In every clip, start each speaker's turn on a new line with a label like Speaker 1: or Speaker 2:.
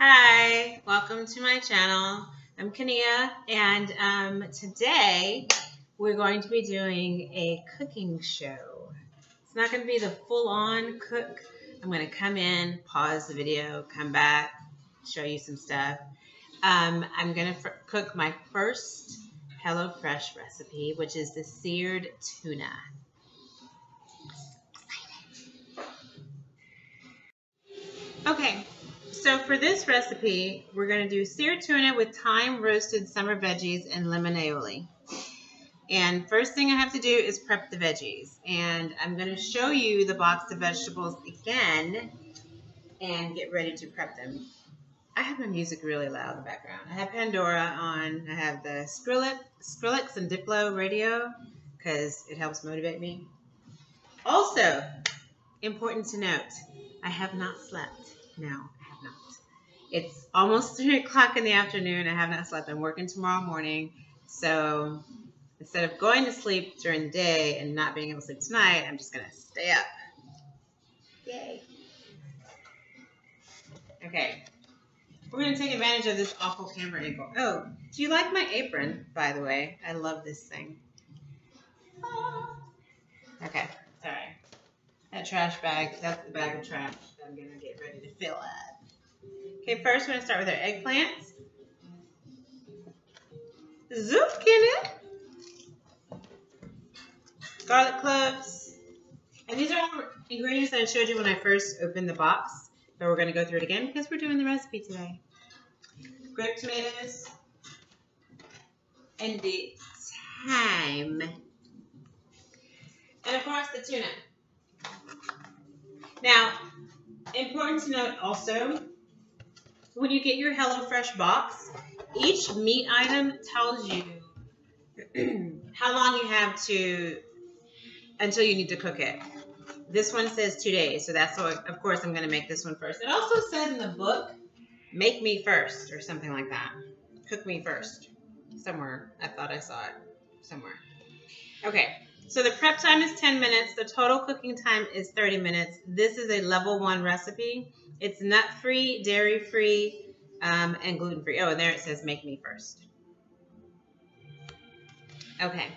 Speaker 1: Hi, welcome to my channel. I'm Kania, and today we're going to be doing a cooking show. It's not going to be the full-on cook. I'm going to come in, pause the video, come back, show you some stuff. I'm going to cook my first HelloFresh recipe, which is the seared tuna. Okay, so for this recipe, we're going to do seared tuna with thyme roasted summer veggies and lemon aioli. And first thing I have to do is prep the veggies. And I'm going to show you the box of vegetables again and get ready to prep them. I have my music really loud in the background. I have Pandora on. I have the Skrillex and Diplo radio because it helps motivate me. Also, important to note, I have not slept. No, I have not. It's almost 3 o'clock in the afternoon. I have not slept. I'm working tomorrow morning. So instead of going to sleep during the day and not being able to sleep tonight, I'm just going to stay up. Yay. Okay. We're going to take advantage of this awful camera angle. Oh, do you like my apron, by the way? I love this thing. Okay. Sorry. That trash bag, that's the bag of trash that I'm going to get ready to fill up. Okay, first we're going to start with our eggplants. Zucchini. Garlic cloves. And these are all ingredients that I showed you when I first opened the box. But we're going to go through it again because we're doing the recipe today. Grape tomatoes. And the thyme. And of course the tuna. Now, important to note also, when you get your HelloFresh box, each meat item tells you how long you have until you need to cook it. This one says 2 days, so that's what, of course, I'm going to make this one first. It also says in the book, make me first, or something like that. Cook me first. Somewhere. I thought I saw it somewhere. Okay, so the prep time is 10 minutes. The total cooking time is 30 minutes. This is a level 1 recipe. It's nut-free, dairy-free, and gluten-free. Oh, and there it says make me first. Okay.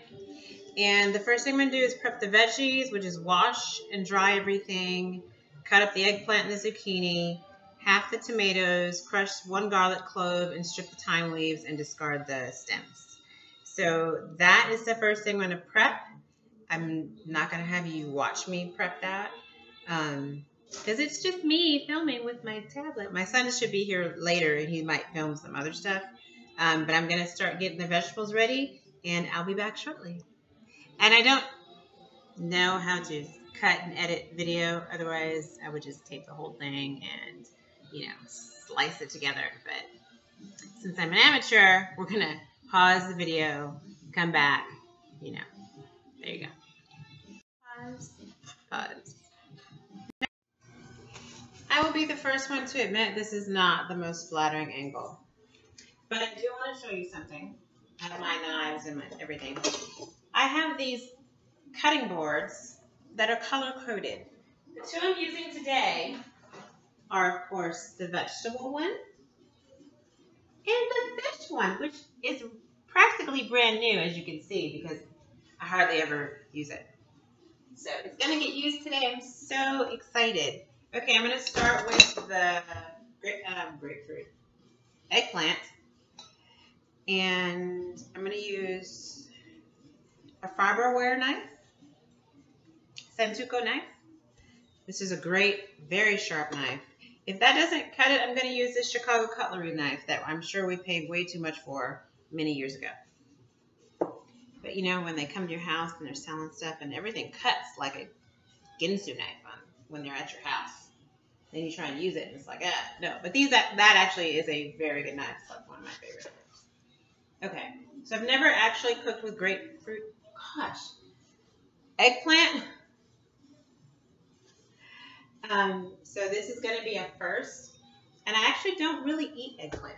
Speaker 1: And the first thing I'm going to do is prep the veggies, which is wash and dry everything, cut up the eggplant and the zucchini, half the tomatoes, crush 1 garlic clove, and strip the thyme leaves and discard the stems. So that is the first thing I'm going to prep. I'm not going to have you watch me prep that because it's just me filming with my tablet. My son should be here later and he might film some other stuff. But I'm going to start getting the vegetables ready and I'll be back shortly. And I don't know how to cut and edit video. Otherwise, I would just tape the whole thing and, slice it together. But since I'm an amateur, we're going to pause the video, come back, there you go. Pause. I will be the first one to admit this is not the most flattering angle. But I do want to show you something. I have my knives and everything. I have these cutting boards that are color-coded. The two I'm using today are, of course, the vegetable one and the fish one, which is practically brand new, as you can see, because I hardly ever use it. So it's going to get used today. I'm so excited. Okay, I'm going to start with the grapefruit, eggplant, and I'm going to use a Farberware knife. Sentuco knife. This is a great, very sharp knife. If that doesn't cut it, I'm going to use this Chicago cutlery knife that I'm sure we paid way too much for many years ago. But when they come to your house and they're selling stuff and everything cuts like a Ginsu knife when they're at your house. Then you try and use it and it's like, no. But that actually is a very good knife. It's like one of my favorites. Okay, so I've never actually cooked with grapefruit. Gosh. Eggplant. So this is going to be a first. And I actually don't really eat eggplant.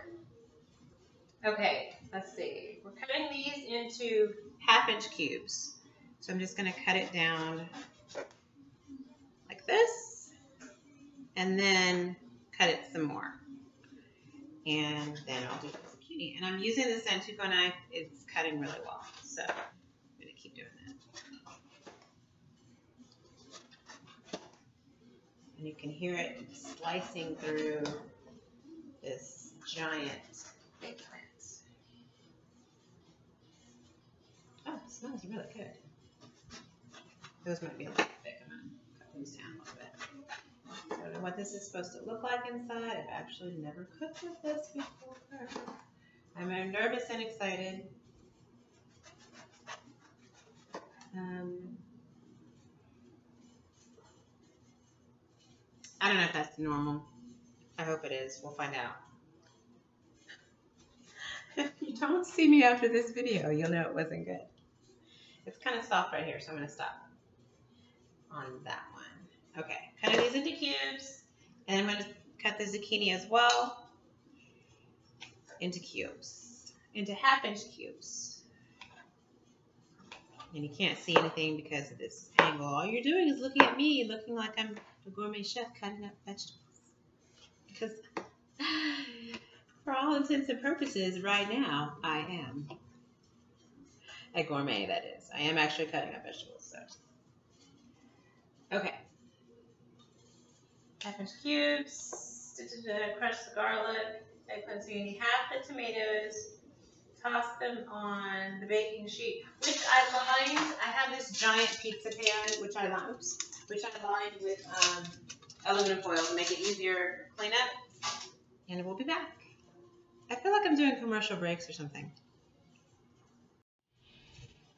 Speaker 1: Okay, let's see. We're cutting these into 1/2-inch cubes. So I'm just going to cut it down like this. And then cut it some more. And then I'll do the zucchini. And I'm using the Santuco knife. It's cutting really well. So I'm going to keep doing that. And you can hear it slicing through this giant eggplant. Oh, it smells really good. Those might be a little thick. I'm going to cut these down a little bit. I don't know what this is supposed to look like inside. I've actually never cooked with this before. I'm nervous and excited. I don't know if that's normal. I hope it is. We'll find out. If you don't see me after this video, you'll know it wasn't good. It's kind of soft right here, so I'm going to stop on that one. Okay, cutting these into cubes, and I'm going to cut the zucchini as well into cubes, into half-inch cubes. And you can't see anything because of this angle. All you're doing is looking at me, looking like I'm a gourmet chef cutting up vegetables. Because for all intents and purposes, right now, I am a gourmet, that is. I am actually cutting up vegetables, so. Okay. Half-inch cubes. Crush the garlic. Eggplant, zucchini. Half the tomatoes. Toss them on the baking sheet, which I lined. I have this giant pizza pan, which I lined with aluminum foil to make it easier to clean up. And we'll be back. I feel like I'm doing commercial breaks or something.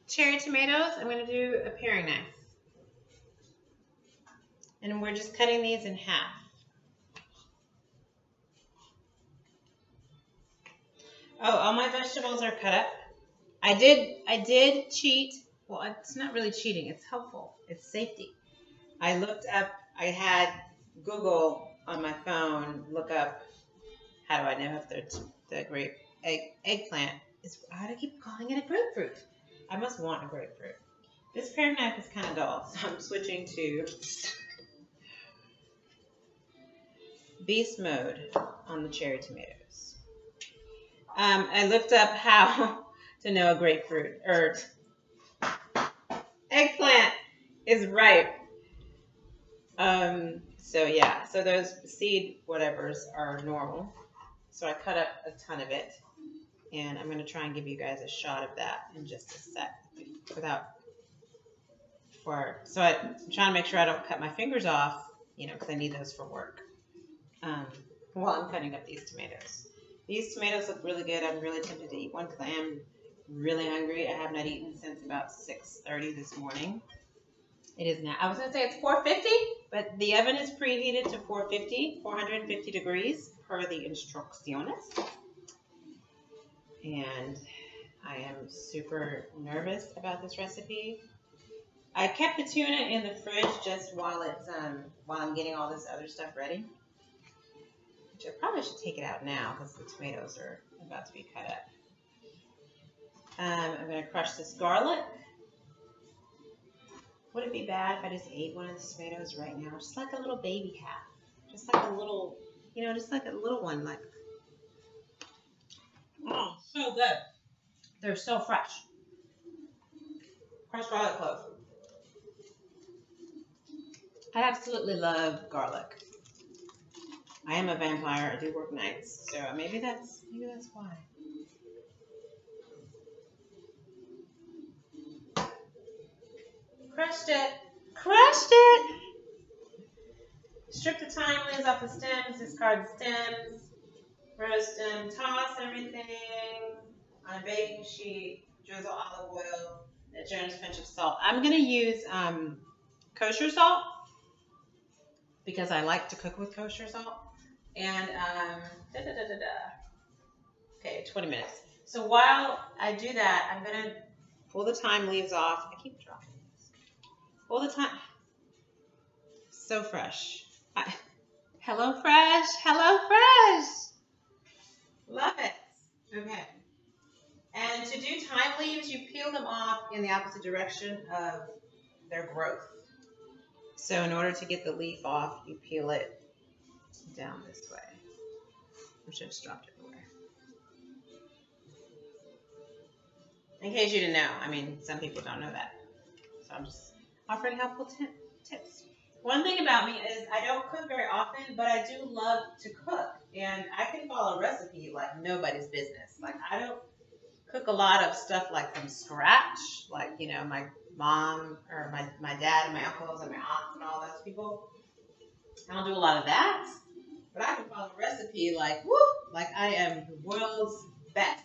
Speaker 1: Cherry tomatoes, I'm going to do a paring knife. And we're just cutting these in half. Oh, all my vegetables are cut up. I did cheat. Well, it's not really cheating. It's helpful. It's safety. I looked up, I had Google on my phone look up, how do I know if the eggplant is, why do I keep calling it a grapefruit? I must want a grapefruit. This paring knife is kind of dull, so I'm switching to beast mode on the cherry tomatoes. I looked up how to know a grapefruit or eggplant is ripe. So yeah, so those seed whatevers are normal. So I cut up a ton of it, and I'm going to try and give you guys a shot of that in just a sec. So I'm trying to make sure I don't cut my fingers off, because I need those for work. While I'm cutting up these tomatoes. These tomatoes look really good. I'm really tempted to eat one because I am really hungry. I have not eaten since about 6:30 this morning. It is now, I was going to say it's 450, but the oven is preheated to 450 degrees per the instrucciones. And I am super nervous about this recipe. I kept the tuna in the fridge just while I'm getting all this other stuff ready. Which I probably should take it out now because the tomatoes are about to be cut up. I'm going to crush this garlic. Would it be bad if I just ate one of the tomatoes right now? Just like a little baby half. Just like a little, just like a little one. Like, oh, so good. They're so fresh. Crushed garlic clove. I absolutely love garlic. I am a vampire. I do work nights, so maybe that's why. Crushed it. Crushed it. Strip the thyme leaves off the stems. Discard the stems. Roast them. Toss everything on a baking sheet. Drizzle olive oil. A generous pinch of salt. I'm gonna use kosher salt because I like to cook with kosher salt. And okay, 20 minutes. So while I do that, I'm gonna pull the thyme leaves off. I keep dropping this. Pull the thyme. So fresh. HelloFresh. HelloFresh. Love it. Okay. And to do thyme leaves, you peel them off in the opposite direction of their growth. So in order to get the leaf off, you peel it down this way. I should have just dropped it. In case you didn't know, I mean, some people don't know that. So I'm just offering helpful tips. One thing about me is I don't cook very often, but I do love to cook. And I can follow a recipe like nobody's business. Like, I don't cook a lot of stuff like from scratch. Like, you know, my mom or my dad and my uncles and my aunts and all those people. I don't do a lot of that. But I can follow a recipe like, whoo, like I am the world's best.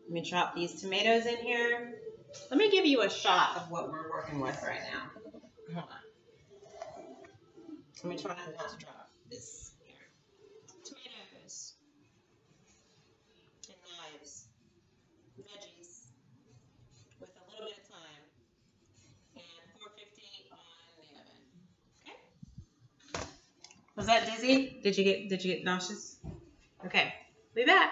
Speaker 1: Let me drop these tomatoes in here. Let me give you a shot of what we're working with right now. Hold on. Let me try not to drop this here. Tomatoes and knives, veggies, with a little bit of thyme, and 450 on the oven. Okay. Was that dizzy? Did you get nauseous? Okay. Be back.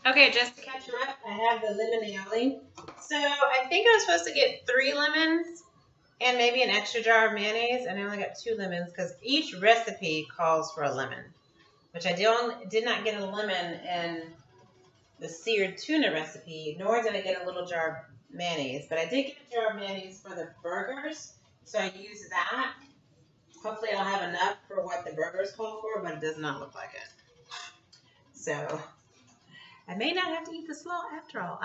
Speaker 1: Okay, just to catch you up, I have the lemon aioli. So I think I was supposed to get 3 lemons and maybe an extra jar of mayonnaise, and I only got 2 lemons because each recipe calls for a lemon, which I did not get a lemon in the seared tuna recipe, nor did I get a little jar of mayonnaise, but I did get a jar of mayonnaise for the burgers, so I used that. Hopefully I'll have enough for what the burgers call for, but it does not look like it. So I may not have to eat the slaw after all.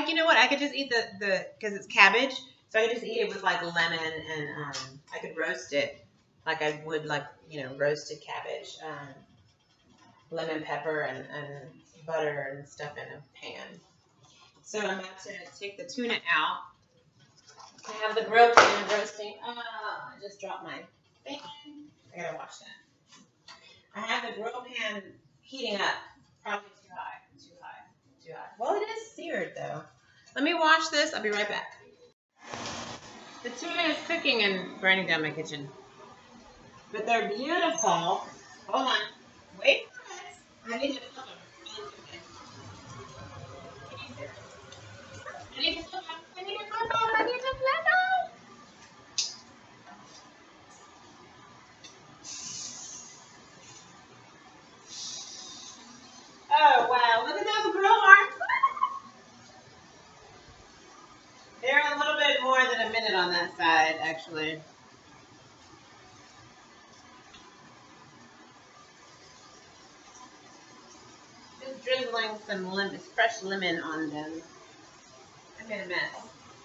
Speaker 1: You know what? I could just eat the because it's cabbage, so I could just eat it with like lemon and I could roast it like I would like, you know, roasted cabbage, lemon pepper and butter and stuff in a pan. So I'm about to take the tuna out. I have the grill pan roasting. I just dropped my thing. I gotta watch that. I have the grill pan heating up. Probably too high. Well, it is seared though. Let me wash this. I'll be right back. The tuna is cooking and burning down my kitchen. But they're beautiful. Hold on. Wait for it. I need to flip them. I need to flip them. I need to flip them. I need to flip them. Oh, wow. Look at those grill marks. They're a little bit more than a minute on that side, actually. Just drizzling some fresh lemon on them. I made a mess.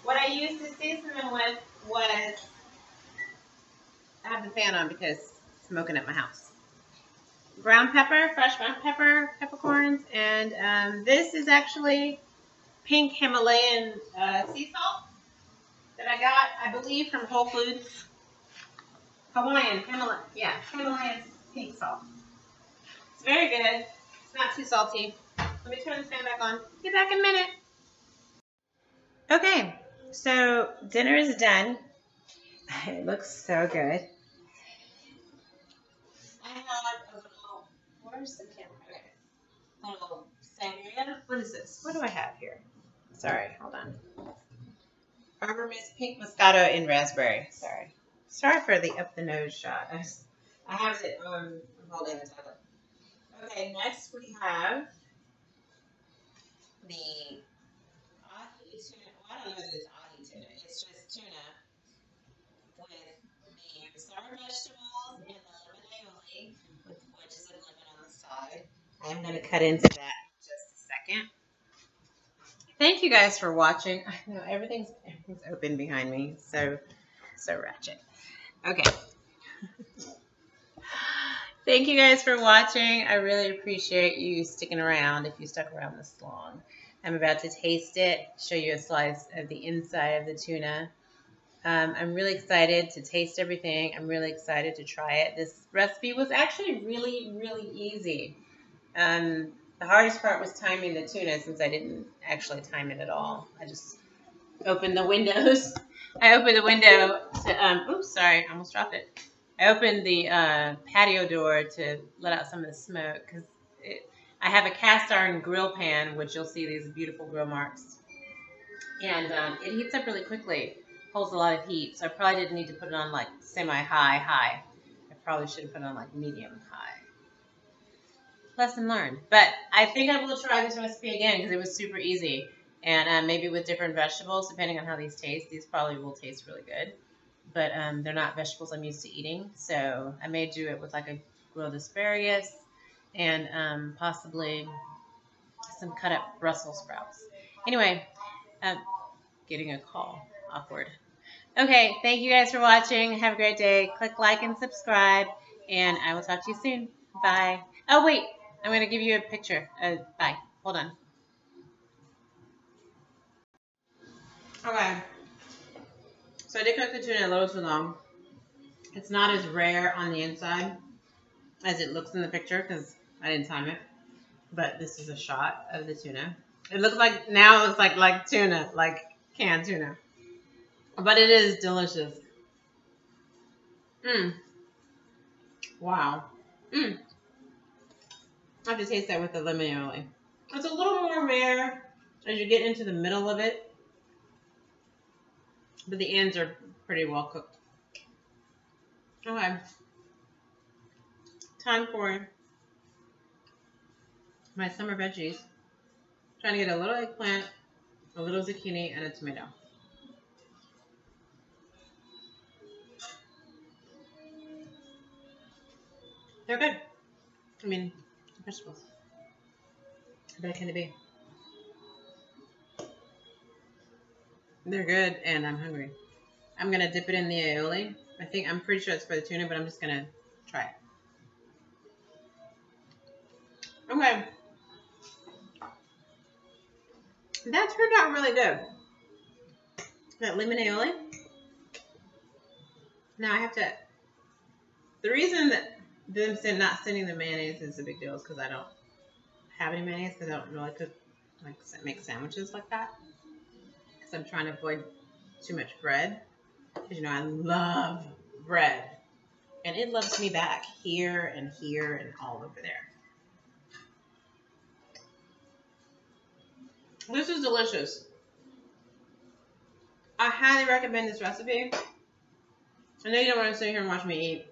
Speaker 1: What I used to season them with was, I have the fan on because it's smoking at my house. Brown pepper, fresh brown pepper, peppercorns, and this is actually pink Himalayan sea salt that I got, I believe, from Whole Foods. Himalayan pink salt. It's very good. It's not too salty. Let me turn this fan back on. Be back in a minute. Okay, so dinner is done. It looks so good. I have a little, where's the camera? Okay. A little sangria. What is this? What do I have here? Sorry, hold on. Arbor Mist Pink Moscato in Raspberry. Sorry for the up the nose shot. I have it I'm holding the tablet. Okay, next we have the ahi tuna. Well, I don't know if it's ahi tuna. It's just tuna with the sour vegetables and the lemon aioli with wedges of lemon on the side. I'm going to cut into that in just a second. Thank you guys for watching. I know everything's open behind me, so ratchet. Okay. Thank you guys for watching. I really appreciate you sticking around if you stuck around this long. I'm about to taste it, show you a slice of the inside of the tuna. I'm really excited to taste everything. I'm really excited to try it. This recipe was actually really, really easy. The hardest part was timing the tuna since I didn't actually time it at all. I just opened the windows. I opened the window to, oops, sorry, I almost dropped it. I opened the patio door to let out some of the smoke because I have a cast iron grill pan, which you'll see these beautiful grill marks. And it heats up really quickly, holds a lot of heat, so I probably didn't need to put it on like semi-high. I probably should have put it on like medium-high. lesson learned. But I think I will try this recipe again because it was super easy. And maybe with different vegetables, depending on how these taste. These probably will taste really good. But they're not vegetables I'm used to eating. So I may do it with like a grilled asparagus and possibly some cut up Brussels sprouts. Anyway, getting a call. Awkward. Okay, thank you guys for watching. Have a great day. Click like and subscribe, and I will talk to you soon. Bye. Oh, wait. I'm going to give you a picture. Bye. Hold on. Okay. So I did cook the tuna a little too long. It's not as rare on the inside as it looks in the picture because I didn't time it. But this is a shot of the tuna. It looks like, now it looks like tuna, like canned tuna. But it is delicious. Mmm. Wow. Mmm. I have to taste that with the lemon aioli. It's a little more rare as you get into the middle of it. But the ends are pretty well cooked. Okay. Time for my summer veggies. Trying to get a little eggplant, a little zucchini, and a tomato. They're good. I mean, vegetables. How bad can they be? They're good, and I'm hungry. I'm gonna dip it in the aioli. I'm pretty sure it's for the tuna, but I'm just gonna try it. Okay. That turned out really good. That lemon aioli. Now I have to. The reason that them not sending the mayonnaise is a big deal is because I don't have any mayonnaise because I don't really cook, like, make sandwiches like that. Because I'm trying to avoid too much bread. Because, you know, I love bread. And it loves me back here and all over there. This is delicious. I highly recommend this recipe. I know you don't want to sit here and watch me eat.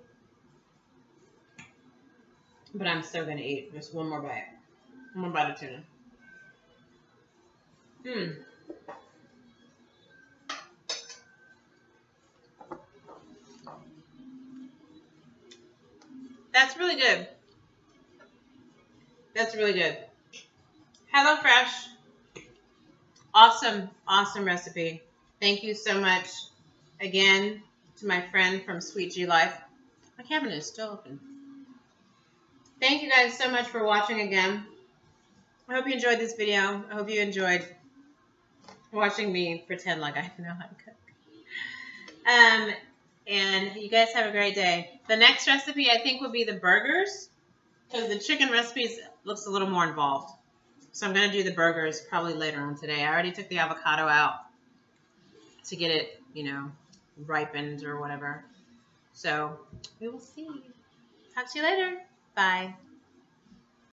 Speaker 1: But I'm still going to eat. Just one more bite. One more bite of tuna. Mmm. That's really good. That's really good. HelloFresh. Awesome, awesome recipe. Thank you so much again to my friend from Sweet G Life. My cabinet is still open. Thank you guys so much for watching again. I hope you enjoyed this video. I hope you enjoyed watching me pretend like I know how to cook. And you guys have a great day. The next recipe I think will be the burgers because the chicken recipes looks a little more involved. So I'm going to do the burgers probably later on today. I already took the avocado out to get it, you know, ripened or whatever. So we will see. Talk to you later. Bye.